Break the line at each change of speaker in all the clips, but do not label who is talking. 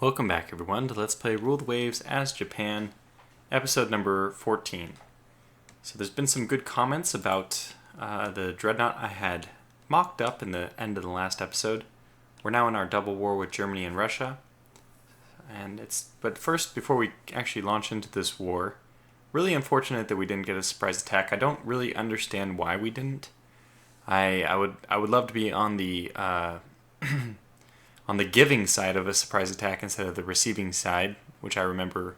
Welcome back, everyone, to Let's Play Rule the Waves as Japan, episode number 14. So there's been some good comments about the dreadnought I had mocked up in the end of the last episode. We're now in our double war with Germany and Russia. But first, before we actually launch into this war, really unfortunate that we didn't get a surprise attack. I don't really understand why we didn't. I would love to be on the on the giving side of a surprise attack instead of the receiving side, which I remember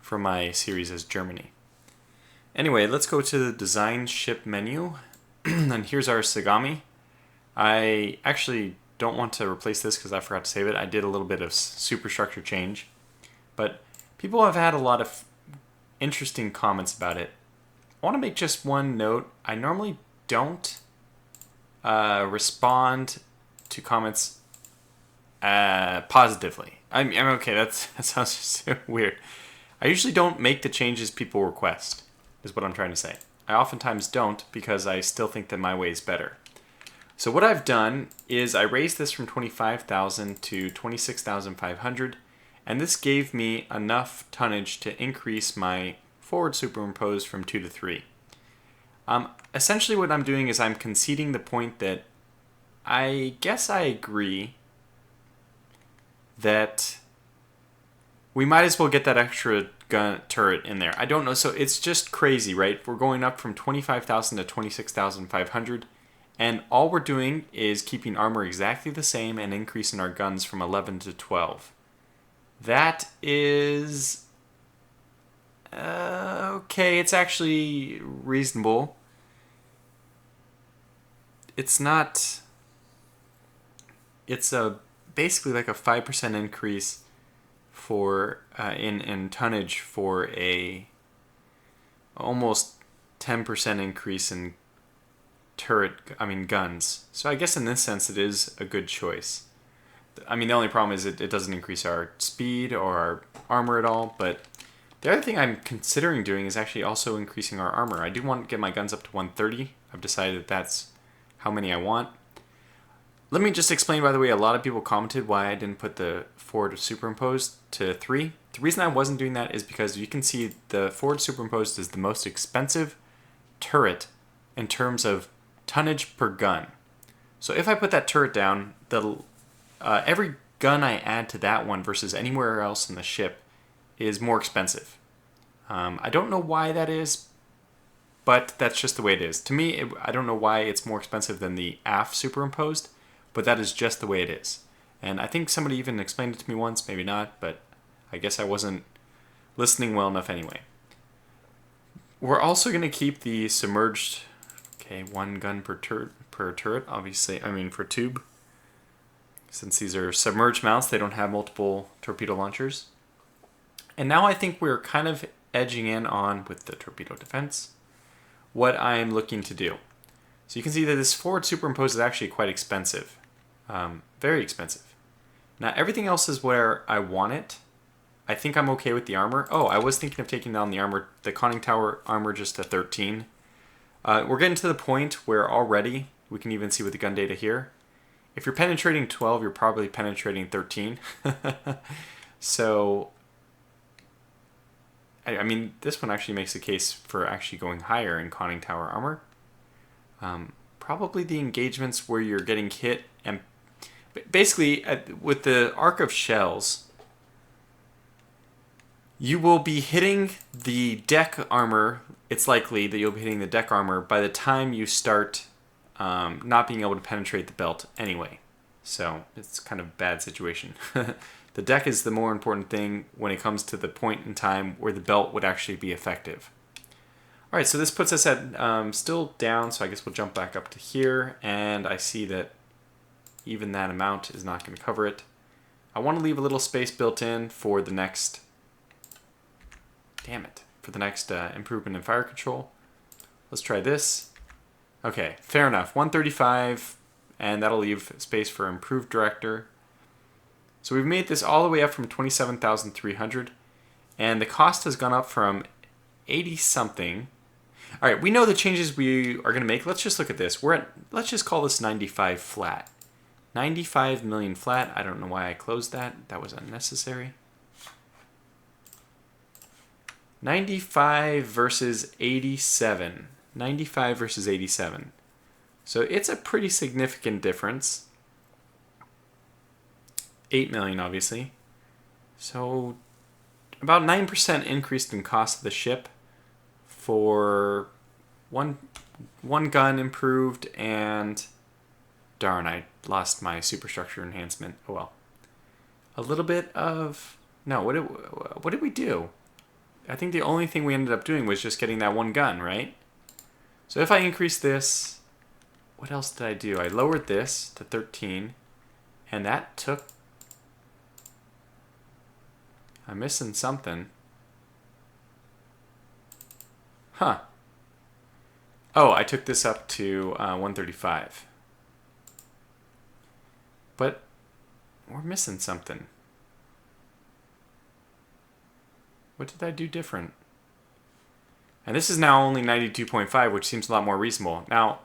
from my series as Germany. Anyway, let's go to the design ship menu, and here's our Sagami. I actually don't want to replace this because I forgot to save it. I did a little bit of superstructure change, but people have had a lot of interesting comments about it. I want to make just one note. I normally don't respond to comments positively. I'm okay. That sounds so weird. I usually don't make the changes people request, is what I'm trying to say. I oftentimes don't because I still think that my way is better. So what I've done is I raised this from 25,000 to 26,500, and this gave me enough tonnage to increase my forward superimposed from 2 to 3. Essentially what I'm doing is I'm conceding the point that I guess I agree that we might as well get that extra gun turret in there. I don't know, so it's just crazy, right? We're going up from 25,000 to 26,500, and all we're doing is keeping armor exactly the same and increasing our guns from 11 to 12. That is okay, it's actually reasonable. It's not... It's basically like a 5% increase for in tonnage for a almost 10% increase in guns. So I guess in this sense it is a good choice. I mean, the only problem is it doesn't increase our speed or our armor at all, but the other thing I'm considering doing is actually also increasing our armor. I do want to get my guns up to 130. I've decided that that's how many I want. Let me just explain, by the way, a lot of people commented why I didn't put the forward superimposed to 3. The reason I wasn't doing that is because you can see the forward superimposed is the most expensive turret in terms of tonnage per gun. So if I put that turret down, every gun I add to that one versus anywhere else in the ship is more expensive. I don't know why that is, but that's just the way it is. To me, I don't know why it's more expensive than the aft superimposed, but that is just the way it is. And I think somebody even explained it to me once, maybe not, but I guess I wasn't listening well enough anyway. We're also going to keep the submerged, one gun per turret, obviously, for tube. Since these are submerged mounts, they don't have multiple torpedo launchers. And now I think we're kind of edging in on, with the torpedo defense, what I'm looking to do. So you can see that this forward superimposed is actually quite expensive. Very expensive. Now everything else is where I want it. I think I'm okay with the armor. Oh, I was thinking of taking down the conning tower armor just to 13. We're getting to the point where already, we can even see with the gun data here, if you're penetrating 12, you're probably penetrating 13. So, I mean, this one actually makes the case for actually going higher in conning tower armor. Probably the engagements where you're getting hit, and basically with the arc of shells, you will be hitting the deck armor. It's likely that you'll be hitting the deck armor by the time you start not being able to penetrate the belt anyway. So it's kind of a bad situation. The deck is the more important thing when it comes to the point in time where the belt would actually be effective. Alright, so this puts us at still down, so I guess we'll jump back up to here, and I see that even that amount is not going to cover it. I want to leave a little space built in for the next... improvement in fire control. Let's try this. Okay, fair enough. 135, and that'll leave space for improved director. So we've made this all the way up from 27,300, and the cost has gone up from 80-something. All right, we know the changes we are going to make. Let's just look at this. Let's just call this 95 flat. 95 million flat. I don't know why I closed that. That was unnecessary. 95 versus 87. 95 versus 87. So it's a pretty significant difference. 8 million, obviously. So about 9% increased in cost of the ship for one gun improved, and darn, I lost my superstructure enhancement. Oh well. A little bit of no. What did we do? I think the only thing we ended up doing was just getting that one gun, right? So if I increase this, what else did I do? I lowered this to 13, and that took. I'm missing something. Huh. Oh, I took this up to 135. But we're missing something. What did I do different? And this is now only 92.5, which seems a lot more reasonable. Now,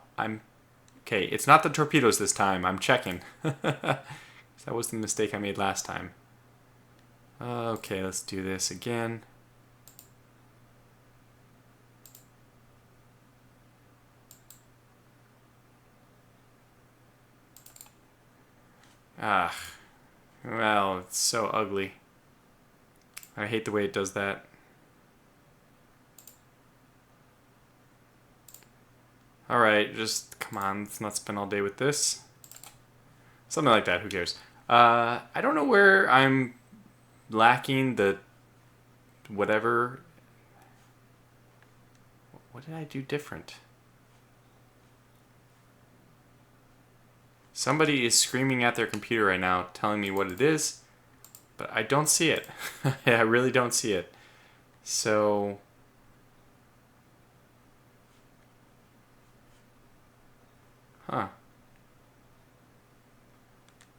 okay, it's not the torpedoes this time. I'm checking. That was the mistake I made last time. Okay, let's do this again. Ah, well, it's so ugly. I hate the way it does that. Alright, just come on, let's not spend all day with this. Something like that, who cares? I don't know where I'm lacking the whatever. What did I do different? Somebody is screaming at their computer right now telling me what it is, but I don't see it. I really don't see it. So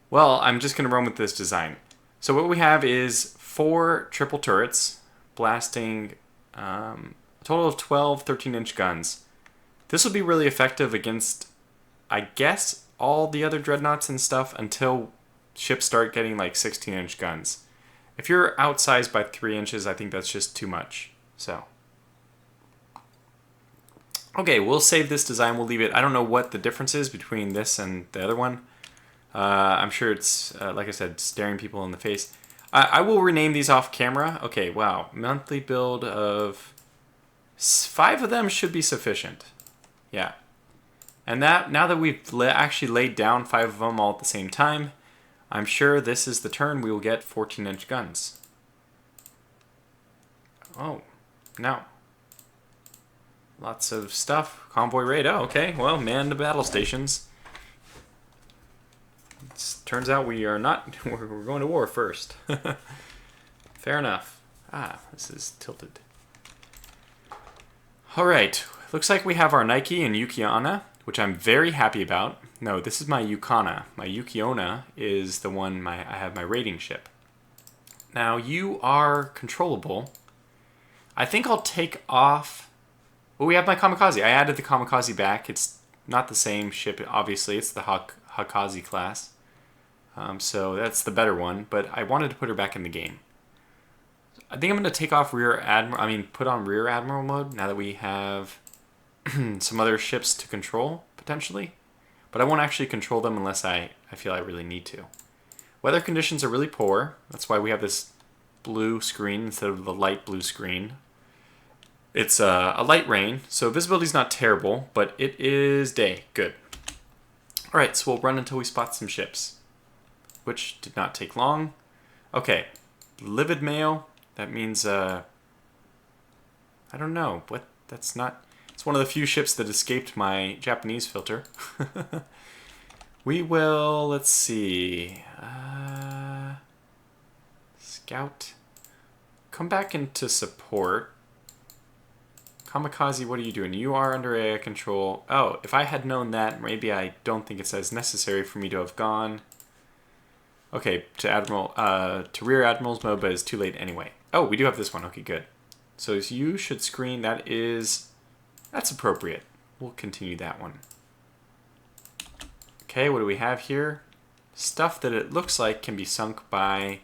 well, I'm just going to run with this design. So what we have is 4 triple turrets blasting a total of 12 13-inch guns. This will be really effective against, I guess, all the other dreadnoughts and stuff until ships start getting like 16-inch guns. If you're outsized by 3 inches, I think that's just too much. So, okay, we'll save this design. We'll leave it. I don't know what the difference is between this and the other one. I'm sure it's, like I said, staring people in the face. I will rename these off camera. Okay, wow. Monthly build of 5 of them should be sufficient. Yeah. And that now that we've actually laid down 5 of them all at the same time, I'm sure this is the turn we will get 14-inch guns. Oh, no. Lots of stuff. Convoy raid. Oh, okay. Well, man the battle stations. Turns out we are not. We're going to war first. Fair enough. Ah, this is tilted. All right. Looks like we have our Nike and Yukiona, which I'm very happy about. No, this is my Yukana. My Yukiona is the one I have my raiding ship. Now, you are controllable. I think I'll take off. Well, we have my Kamikaze. I added the Kamikaze back. It's not the same ship, obviously. It's the Hakaze class. So that's the better one, but I wanted to put her back in the game. I think I'm going to take off put on Rear Admiral mode now that we have some other ships to control, potentially. But I won't actually control them unless I feel I really need to. Weather conditions are really poor. That's why we have this blue screen instead of the light blue screen. It's a light rain, so visibility's not terrible, but it is day. Good. Alright, so we'll run until we spot some ships, which did not take long. Okay, livid mail. That means, I don't know. What? That's not... It's one of the few ships that escaped my Japanese filter. We will, let's see. Scout. Come back into support. Kamikaze, what are you doing? You are under AI control. Oh, if I had known that, maybe I don't think it's as necessary for me to have gone. Okay, to Rear Admiral's mode, but it's too late anyway. Oh, we do have this one. Okay, good. So you should screen. That's appropriate. We'll continue that one. Okay, what do we have here? stuff that it looks like can be sunk by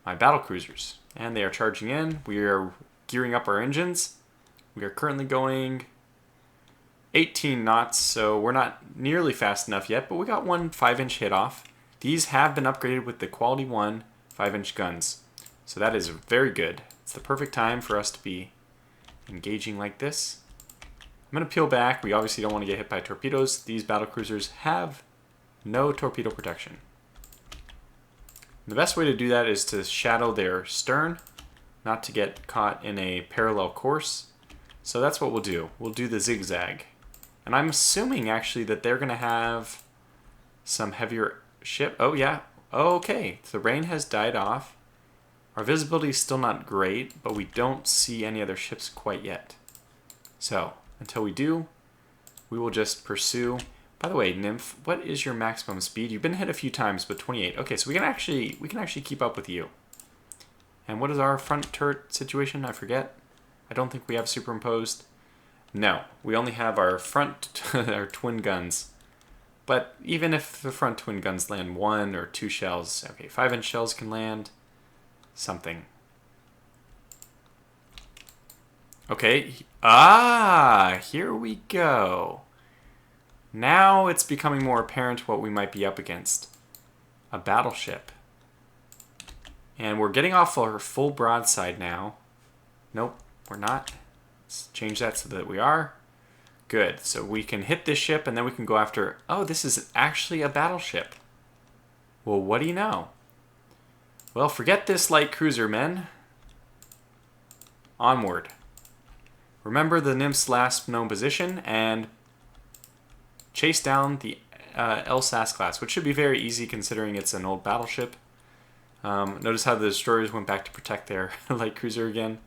my battle cruisers. And they are charging in. We are gearing up our engines. We are currently going 18 knots, so we're not nearly fast enough yet, but we got one 5-inch hit off. These have been upgraded with the quality 1 5-inch guns. So that is very good. It's the perfect time for us to be engaging like this. I'm going to peel back. We obviously don't want to get hit by torpedoes. These battle cruisers have no torpedo protection. The best way to do that is to shadow their stern, not to get caught in a parallel course. So that's what we'll do. We'll do the zigzag. And I'm assuming actually that they're going to have some heavier ship. Oh yeah. Okay. The rain has died off. Our visibility is still not great, but we don't see any other ships quite yet. So until we do, we will just pursue. By the way, Nymph, what is your maximum speed? You've been hit a few times, but 28. Okay, so we can actually keep up with you. And what is our front turret situation? I forget. I don't think we have superimposed. No, we only have our front, our twin guns. But even if the front twin guns land 1 or 2 shells, okay, 5-inch shells can land something. Okay, here we go. Now it's becoming more apparent what we might be up against. A battleship. And we're getting off our full broadside now. Nope, we're not. Let's change that so that we are. Good, so we can hit this ship and then we can go after... Oh, this is actually a battleship. Well, what do you know? Well, forget this light cruiser, men. Onward. Remember the Nymph's last known position and chase down the Alsace class, which should be very easy considering it's an old battleship. Notice how the destroyers went back to protect their light cruiser again.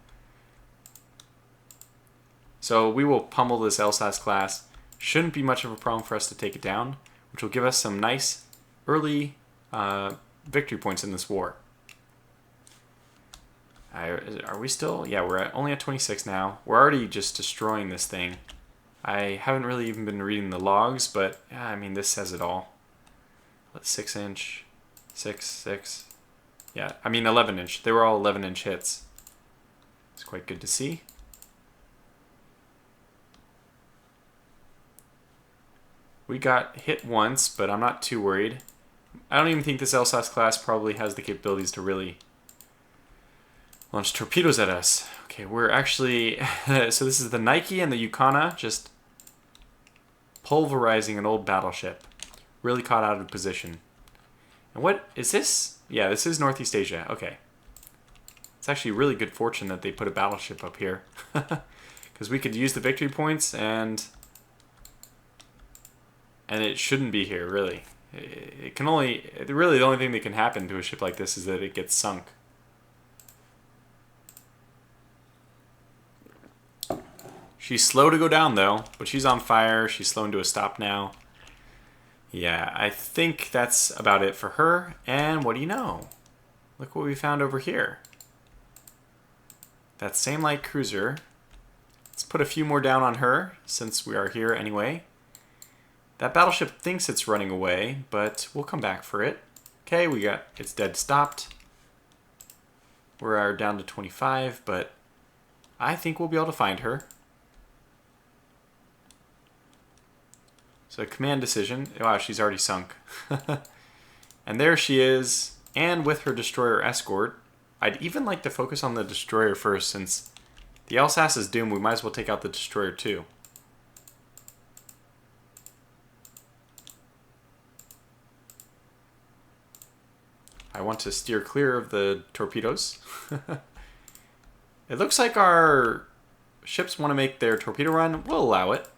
So we will pummel this Alsace class. Shouldn't be much of a problem for us to take it down, which will give us some nice early victory points in this war. Are we still? Yeah, we're only at 26 now. We're already just destroying this thing. I haven't really even been reading the logs, but yeah, I mean, this says it all. 6-inch, 6. Yeah, I mean 11-inch. They were all 11-inch hits. It's quite good to see. We got hit once, but I'm not too worried. I don't even think this Alsace class probably has the capabilities to really launch torpedoes at us. Okay, we're actually... so this is the Nike and the Yukana just pulverizing an old battleship. Really caught out of position. And what is this? Yeah, this is Northeast Asia. Okay. It's actually really good fortune that they put a battleship up here. Because we could use the victory points and it shouldn't be here, really. It can only... Really, the only thing that can happen to a ship like this is that it gets sunk. She's slow to go down, though, but she's on fire. She's slowing to a stop now. Yeah, I think that's about it for her. And what do you know? Look what we found over here. That same light cruiser. Let's put a few more down on her, since we are here anyway. That battleship thinks it's running away, but we'll come back for it. Okay, it's dead stopped. We're down to 25, but I think we'll be able to find her. So command decision. Wow, she's already sunk. And there she is, and with her destroyer escort. I'd even like to focus on the destroyer first, since the Alsace is doomed. We might as well take out the destroyer too. I want to steer clear of the torpedoes. It looks like our ships want to make their torpedo run. We'll allow it.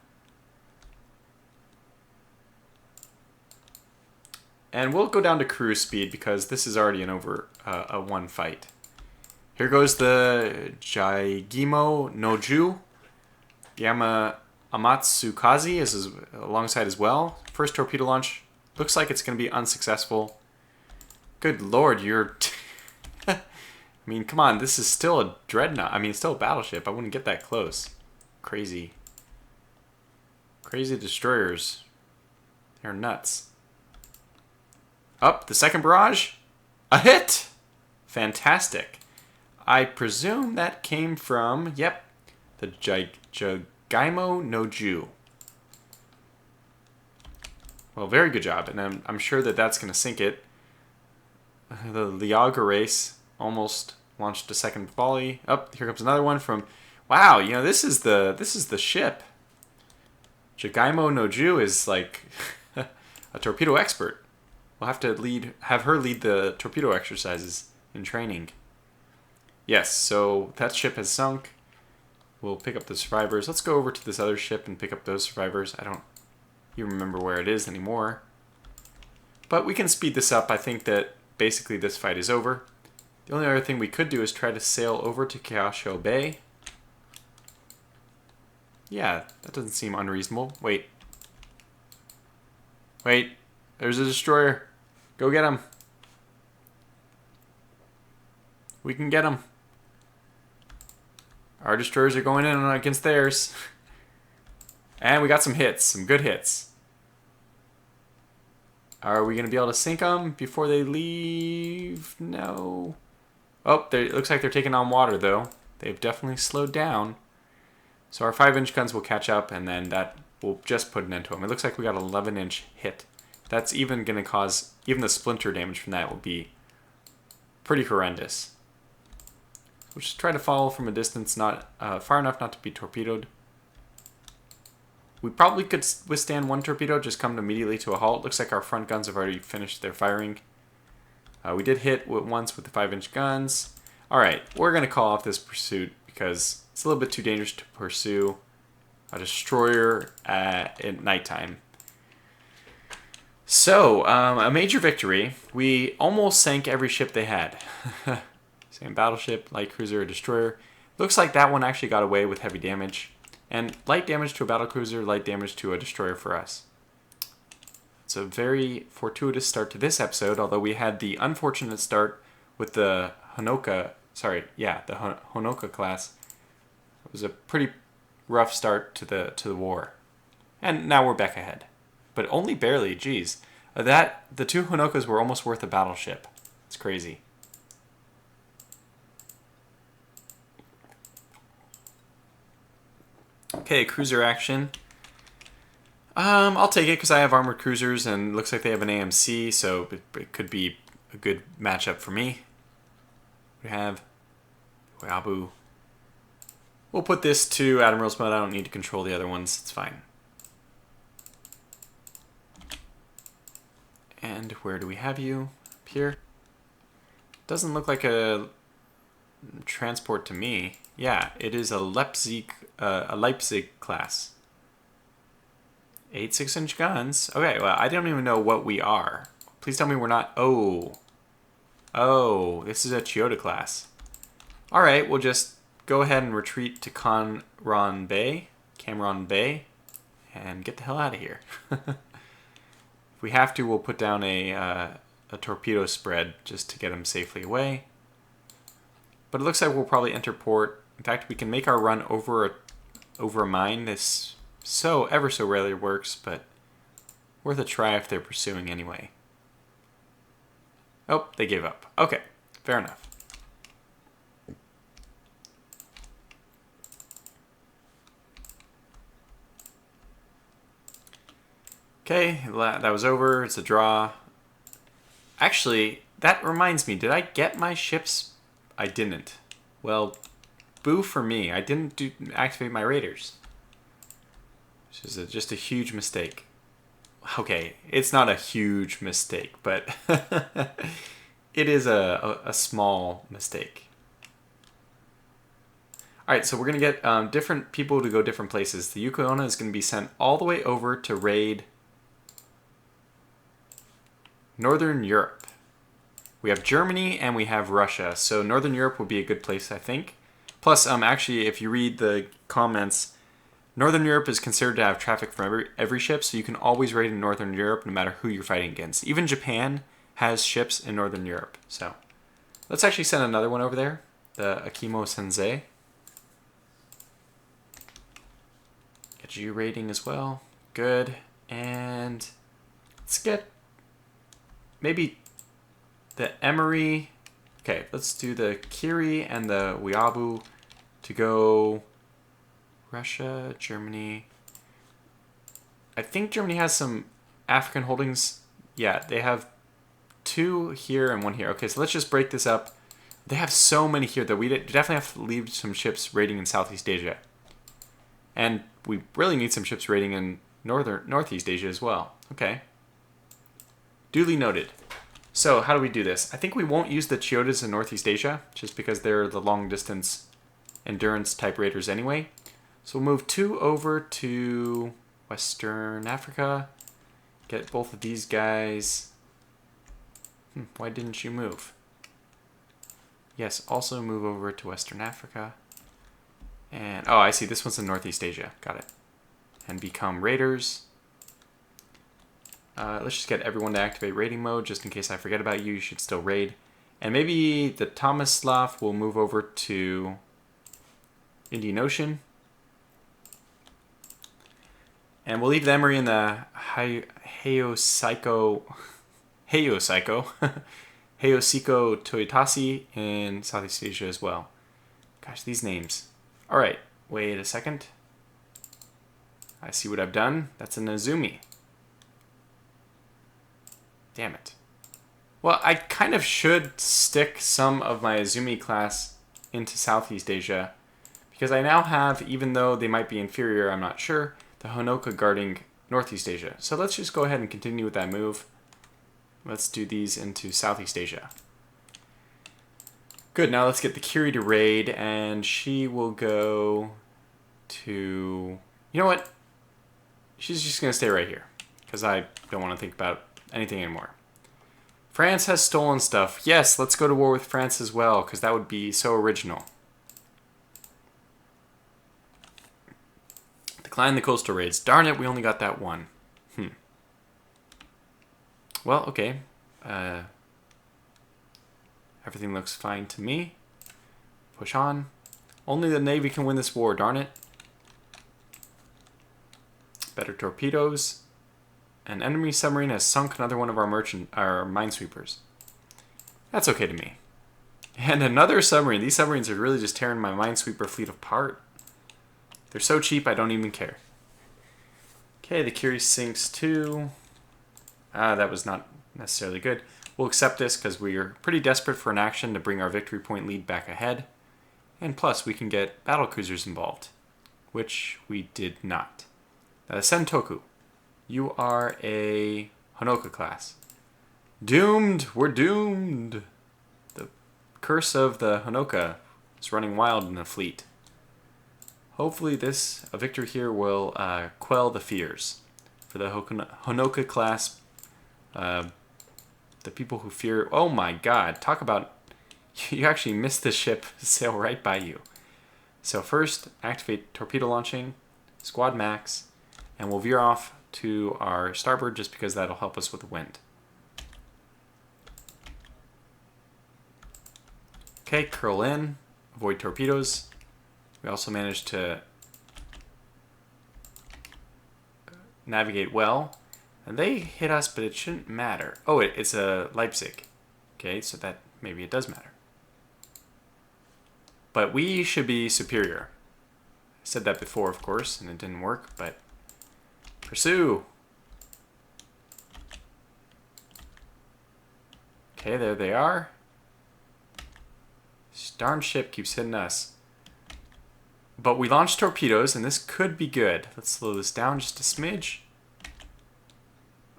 And we'll go down to cruise speed because this is already an over a 1 fight. Here goes the Jaigimo Noju. Amatsukaze is alongside as well. First torpedo launch. Looks like it's going to be unsuccessful. Good lord, you're... I mean, come on, this is still a dreadnought. I mean, it's still a battleship. I wouldn't get that close. Crazy. Crazy destroyers. They're nuts. Up, the second barrage. A hit! Fantastic. I presume that came from, yep, the Jagaimo no Ju. Well, very good job, and I'm sure that that's going to sink it. The Liaga race almost launched a second volley. Oh, here comes another one from... Wow, you know, this is the ship. Jagaimo no Ju is like a torpedo expert. We'll have to have her lead the torpedo exercises in training. Yes, so that ship has sunk. We'll pick up the survivors. Let's go over to this other ship and pick up those survivors. I don't even remember where it is anymore. But we can speed this up. I think that basically this fight is over. The only other thing we could do is try to sail over to Kaisho Bay. Yeah, that doesn't seem unreasonable. Wait. Wait. There's a destroyer. Go get him. We can get him. Our destroyers are going in against theirs. And we got some hits. Some good hits. Are we going to be able to sink them before they leave? No. Oh, it looks like they're taking on water, though. They've definitely slowed down. So our 5-inch guns will catch up, and then that will just put an end to them. It looks like we got an 11-inch hit. That's even going to cause... Even the splinter damage from that will be pretty horrendous. We'll just try to follow from a distance, not far enough not to be torpedoed. We probably could withstand one torpedo, just come immediately to a halt. Looks like our front guns have already finished their firing. We did hit once with the 5-inch guns. Alright, we're going to call off this pursuit because it's a little bit too dangerous to pursue a destroyer at nighttime. So, a major victory. We almost sank every ship they had. Same battleship, light cruiser, destroyer. Looks like that one actually got away with heavy damage. And light damage to a battlecruiser, light damage to a destroyer for us. It's a very fortuitous start to this episode, although we had the unfortunate start with the Honoka class. It was a pretty rough start to the war. And now we're back ahead. But only barely, geez. The two Honokas were almost worth a battleship. It's crazy. Okay, cruiser action. I'll take it because I have armored cruisers and it looks like they have an AMC, so it could be a good matchup for me. We have Weabu. We'll put this to Admiral's mode. I don't need to control the other ones. It's fine. And where do we have you? Up here. Doesn't look like a transport to me. Yeah, it is a Leipzig class. 8 6-inch guns. Okay, well, I don't even know what we are. Please tell me we're not... Oh, this is a Chiyoda class. Alright, we'll just go ahead and retreat to Cameron Bay, and get the hell out of here. If we have to, we'll put down a torpedo spread just to get them safely away. But it looks like we'll probably enter port. In fact, we can make our run over a mine. This ever so rarely works, but worth a try if they're pursuing anyway. Oh, they gave up. Okay, fair enough. Okay, that was over. It's a draw. Actually, that reminds me. Did I get my ships? I didn't. Well, boo for me. I didn't activate my raiders. Which is just a huge mistake. Okay, it's not a huge mistake, but it is a small mistake. Alright, so we're going to get different people to go different places. The Yukonona is going to be sent all the way over to raid Northern Europe. We have Germany and we have Russia, so Northern Europe would be a good place, I think. Plus, actually, if you read the comments, Northern Europe is considered to have traffic from every ship, so you can always raid in Northern Europe no matter who you're fighting against. Even Japan has ships in Northern Europe, so let's actually send another one over there, the Akimo Sensei. Get you raiding as well. Good. And let's get maybe the Emery. Okay, let's do the Kiri and the Wiabu to go Russia, Germany. I think Germany has some African holdings. Yeah, they have 2 here and 1 here. Okay, so let's just break this up. They have so many here that we definitely have to leave some ships raiding in Southeast Asia. And we really need some ships raiding in Northeast Asia as well. Okay. Duly noted. So how do we do this? I think we won't use the Chiotas in Northeast Asia, just because they're the long-distance endurance type raiders anyway. So we'll move 2 over to Western Africa. Get both of these guys. Why didn't you move? Yes, also move over to Western Africa. And, oh, I see. This one's in Northeast Asia. Got it. And become raiders. Let's just get everyone to activate raiding mode, just in case I forget about you. You should still raid. And maybe the Tomislav will move over to Indian Ocean. And we'll leave the Emery in the Hayosiko Toyotasi in Southeast Asia as well. Gosh, these names. Alright, wait a second. I see what I've done. That's an Azumi. Damn it. Well, I kind of should stick some of my Azumi class into Southeast Asia, because I now have, even though they might be inferior, I'm not sure, the Honoka guarding Northeast Asia. So let's just go ahead and continue with that move. Let's do these into Southeast Asia. Good, now let's get the Kiri to raid, and she will go to... You know what? She's just going to stay right here, because I don't want to think about anything anymore. France has stolen stuff. Yes, let's go to war with France as well, because that would be so original. Decline the coastal raids. Darn it, we only got that one. Well, okay. Everything looks fine to me. Push on. Only the Navy can win this war, darn it. Better torpedoes. An enemy submarine has sunk another one of our minesweepers. That's okay to me. And another submarine. These submarines are really just tearing my minesweeper fleet apart. They're so cheap, I don't even care. Okay, the Kiri sinks too. That was not necessarily good. We'll accept this because we are pretty desperate for an action to bring our victory point lead back ahead. And plus, we can get battle cruisers involved, which we did not. Sentoku, you are a Honoka class. Doomed! We're doomed! The curse of the Honoka is running wild in the fleet. Hopefully a victory here will quell the fears. For the Honoka class, the people who fear... Oh my god, talk about... You actually missed the ship sail right by you. So first, activate torpedo launching, squad max, and we'll veer off to our starboard just because that'll help us with the wind. Okay, curl in, avoid torpedoes. We also managed to navigate well. And they hit us, but it shouldn't matter. Oh, it's a Leipzig. Okay, so that maybe it does matter. But we should be superior. I said that before, of course, and it didn't work, but pursue. Okay, there they are. This darn ship keeps hitting us. But we launched torpedoes, and this could be good. Let's slow this down just a smidge.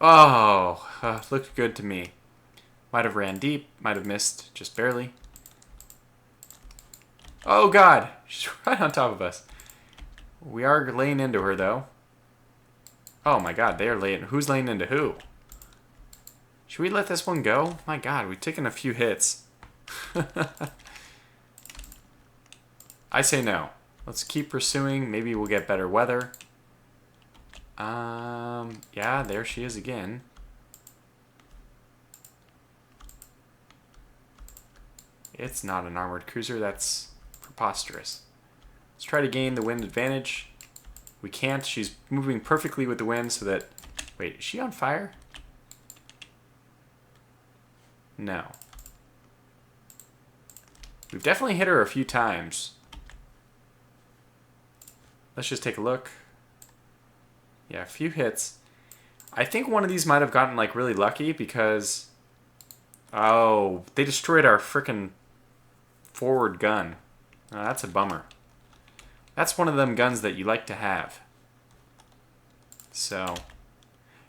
Oh, looked good to me. Might have ran deep, might have missed just barely. Oh god, she's right on top of us. We are laying into her though. Oh my god, they are laying. Who's laying into who? Should we let this one go? My god, we've taken a few hits. I say no. Let's keep pursuing. Maybe we'll get better weather. Yeah, there she is again. It's not an armored cruiser. That's preposterous. Let's try to gain the wind advantage. We can't. She's moving perfectly with the wind so that... Wait, is she on fire? No. We've definitely hit her a few times. Let's just take a look. Yeah, a few hits. I think one of these might have gotten like really lucky because... Oh, they destroyed our frickin' forward gun. Oh, that's a bummer. That's one of them guns that you like to have. So...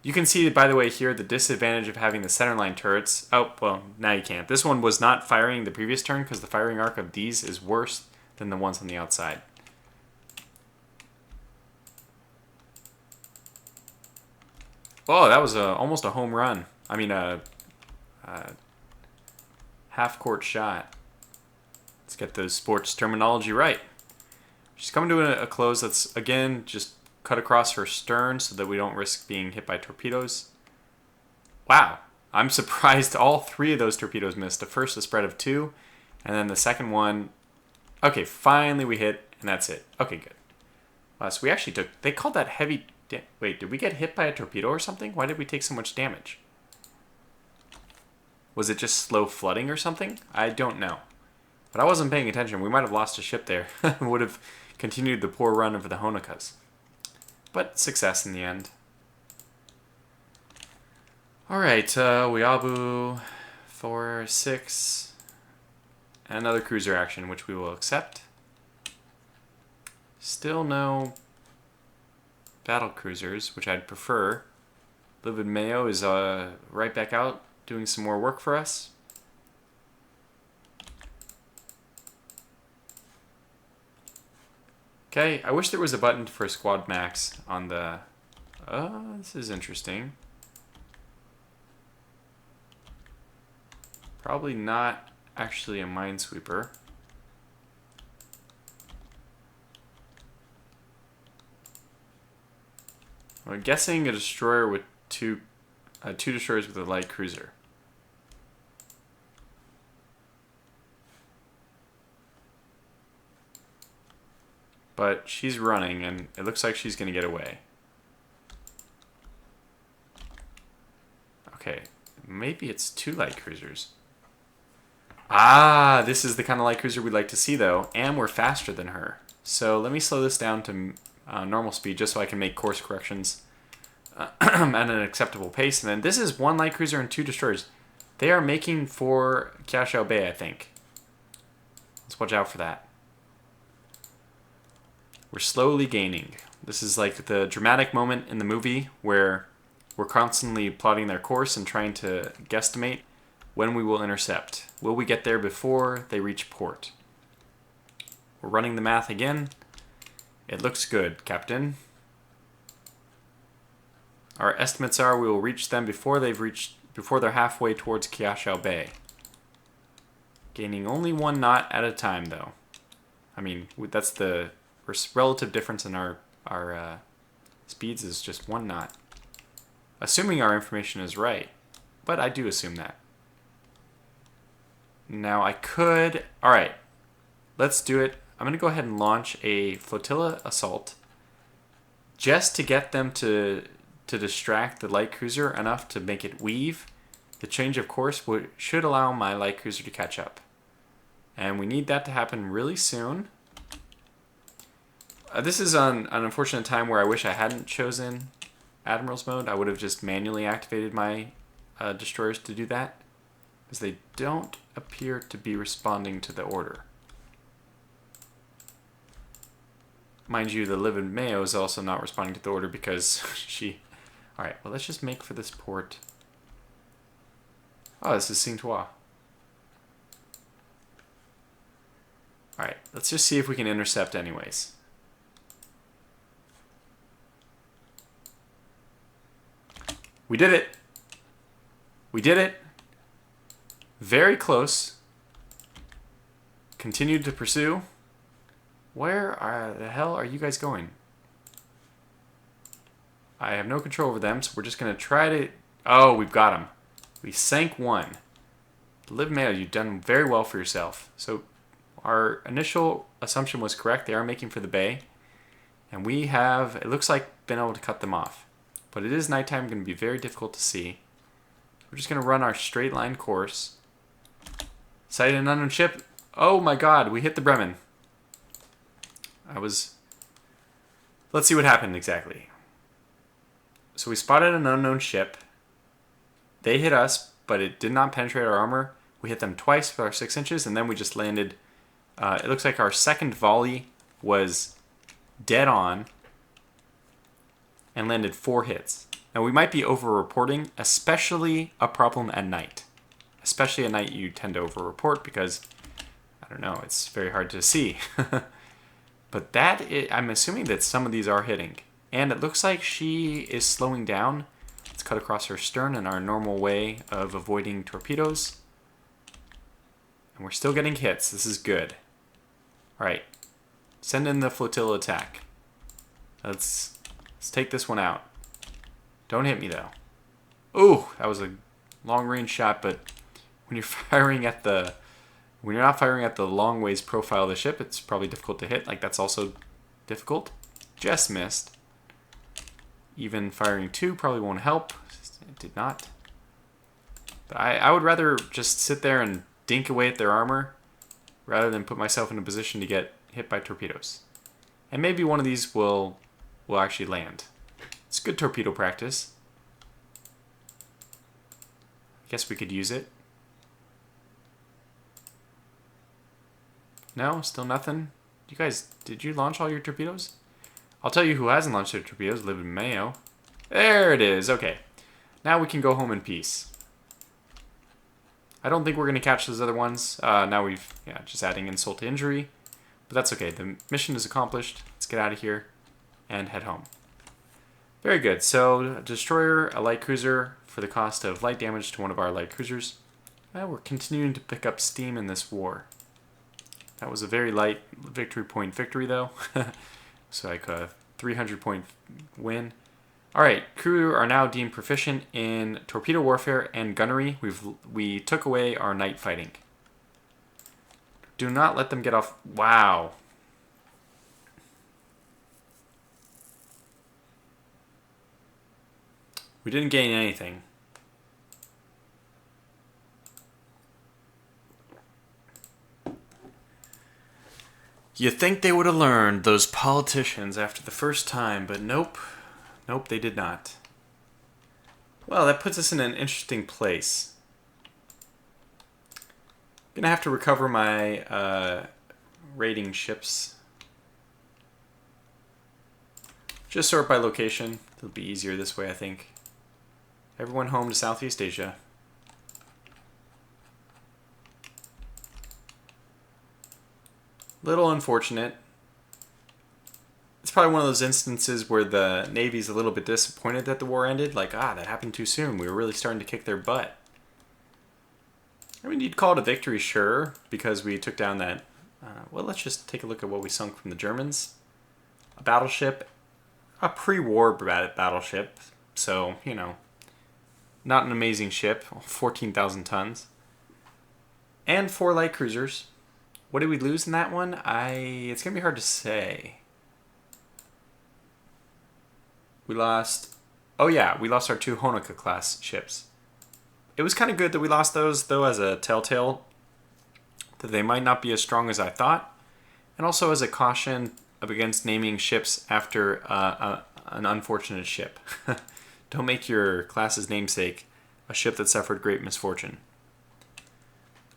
You can see, by the way, here, the disadvantage of having the centerline turrets. Oh, well, now you can't. This one was not firing the previous turn because the firing arc of these is worse than the ones on the outside. Oh, that was almost a home run. I mean, a half-court shot. Let's get the sports terminology right. She's coming to a close. Let's, again, just cut across her stern so that we don't risk being hit by torpedoes. Wow. I'm surprised all three of those torpedoes missed. The first, a spread of 2, and then the second one... Okay, finally we hit, and that's it. Okay, good. So we actually took... They called that heavy... Wait, did we get hit by a torpedo or something? Why did we take so much damage? Was it just slow flooding or something? I don't know. But I wasn't paying attention. We might have lost a ship there. Would have continued the poor run of the Honocas. But success in the end. Alright, Weabu, 4, 6. And another cruiser action, which we will accept. Still no battle cruisers, which I'd prefer. Livid Mayo is right back out, doing some more work for us. Okay, I wish there was a button for Squad Max on the... this is interesting. Probably not actually a minesweeper. I'm guessing a destroyer with two destroyers with a light cruiser. But she's running, and it looks like she's going to get away. Okay, maybe it's 2 light cruisers. Ah, this is the kind of light cruiser we'd like to see, though, and we're faster than her. So let me slow this down to normal speed, just so I can make course corrections at an acceptable pace. And then this is 1 light cruiser and 2 destroyers. They are making for Kiashao Bay, I think. Let's watch out for that. We're slowly gaining. This is like the dramatic moment in the movie where we're constantly plotting their course and trying to guesstimate when we will intercept. Will we get there before they reach port? We're running the math again. It looks good, Captain. Our estimates are we will reach them before they're halfway towards Kiashao Bay. Gaining only 1 knot at a time, though. I mean, that's the relative difference in our speeds is just 1 knot. Assuming our information is right, but I do assume that. Now I could... Alright, let's do it. I'm going to go ahead and launch a flotilla assault just to get them to distract the light cruiser enough to make it weave. The change of course should allow my light cruiser to catch up. And we need that to happen really soon. This is an unfortunate time where I wish I hadn't chosen Admiral's mode. I would have just manually activated my destroyers to do that, because they don't appear to be responding to the order. Mind you, the Livid Mayo is also not responding to the order because she... Alright, well, let's just make for this port. Oh, this is Singtua. Alright, let's just see if we can intercept anyways. We did it! We did it! Very close. Continued to pursue. Where the hell are you guys going? I have no control over them, so we're just going to try to... Oh, we've got them. We sank 1. Liv Mayo, you've done very well for yourself. So our initial assumption was correct. They are making for the bay. And we have, it looks like, been able to cut them off. But it is nighttime, going to be very difficult to see. We're just going to run our straight line course. Sighted an unknown ship. Oh my god, we hit the Bremen. Let's see what happened exactly. So we spotted an unknown ship. They hit us, but it did not penetrate our armor. We hit them twice with our 6 inches, and then we just landed. It looks like our second volley was dead on and landed 4 hits. Now, we might be over-reporting, especially a problem at night. Especially at night, you tend to over-report because, I don't know, it's very hard to see. But I'm assuming that some of these are hitting. And it looks like she is slowing down. Let's cut across her stern in our normal way of avoiding torpedoes. And we're still getting hits. This is good. Alright. Send in the flotilla attack. Let's take this one out. Don't hit me, though. Ooh, that was a long-range shot, but when you're not firing at the long ways profile of the ship, it's probably difficult to hit. Like, that's also difficult. Just missed. Even firing 2 probably won't help. It did not. But I would rather just sit there and dink away at their armor rather than put myself in a position to get hit by torpedoes. And maybe one of these will actually land. It's good torpedo practice. I guess we could use it. No? Still nothing? You guys, did you launch all your torpedoes? I'll tell you who hasn't launched their torpedoes. Live in Mayo. There it is. Okay. Now we can go home in peace. I don't think we're going to catch those other ones. Now just adding insult to injury. But that's okay. The mission is accomplished. Let's get out of here and head home. Very good. So, a destroyer, a light cruiser for the cost of light damage to one of our light cruisers. We're continuing to pick up steam in this war. That was a very light victory point victory, though. So like a 300-point win. Alright, crew are now deemed proficient in torpedo warfare and gunnery. We took away our night fighting. Do not let them get off. Wow. We didn't gain anything. You'd think they would have learned, those politicians, after the first time, but nope. Nope, they did not. Well, that puts us in an interesting place. Gonna have to recover my raiding ships. Just sort by location. It'll be easier this way, I think. Everyone home to Southeast Asia. Little unfortunate. It's probably one of those instances where the Navy's a little bit disappointed that the war ended. Like, that happened too soon. We were really starting to kick their butt. I mean, you'd call it a victory, sure, because we took down that... well, let's just take a look at what we sunk from the Germans. A battleship. A pre-war battleship. So, you know, not an amazing ship. 14,000 tons. And 4 light cruisers. What did we lose in that one? It's going to be hard to say. We lost... Oh yeah, we lost our 2 Honoka class ships. It was kind of good that we lost those, though, as a telltale that they might not be as strong as I thought. And also as a caution against naming ships after an unfortunate ship. Don't make your class's namesake a ship that suffered great misfortune.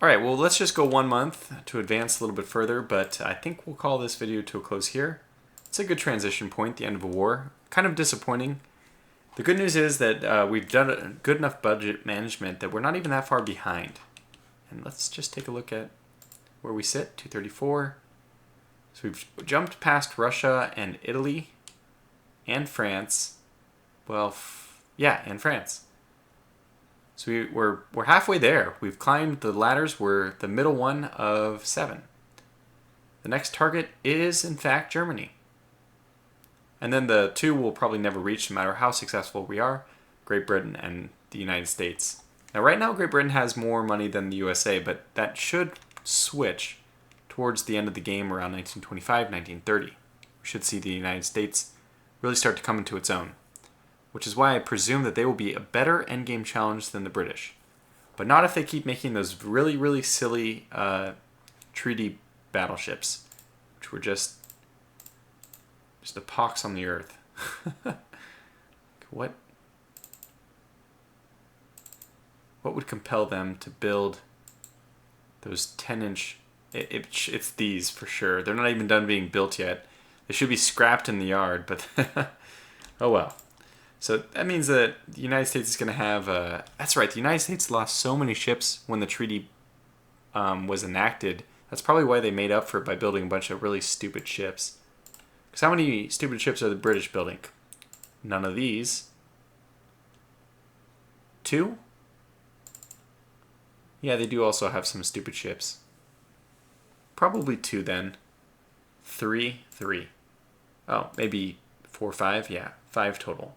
Alright, well, let's just go 1 month to advance a little bit further, but I think we'll call this video to a close here. It's a good transition point, the end of a war. Kind of disappointing. The good news is that we've done a good enough budget management that we're not even that far behind. And let's just take a look at where we sit, 234. So we've jumped past Russia and Italy and France. Well, yeah, and France. So we're halfway there. We've climbed the ladders. We're the middle one of 7. The next target is, in fact, Germany. And then the 2 will probably never reach, no matter how successful we are, Great Britain and the United States. Now, right now, Great Britain has more money than the USA, but that should switch towards the end of the game around 1925, 1930. We should see the United States really start to come into its own, which is why I presume that they will be a better endgame challenge than the British. But not if they keep making those really, really silly treaty battleships, which were just a pox on the earth. What would compel them to build those 10-inch... It's these, for sure. They're not even done being built yet. They should be scrapped in the yard, but... oh well. So that means that the United States is going to have... that's right, the United States lost so many ships when the treaty was enacted. That's probably why they made up for it by building a bunch of really stupid ships. Because how many stupid ships are the British building? None of these. 2? Yeah, they do also have some stupid ships. Probably 2 then. 3. Oh, maybe 4, 5? Yeah, 5 total.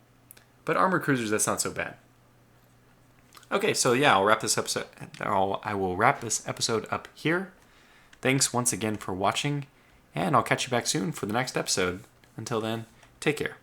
But armored cruisers, that's not so bad. Okay, so yeah, I'll wrap this episode. I will wrap this episode up here. Thanks once again for watching, and I'll catch you back soon for the next episode. Until then, take care.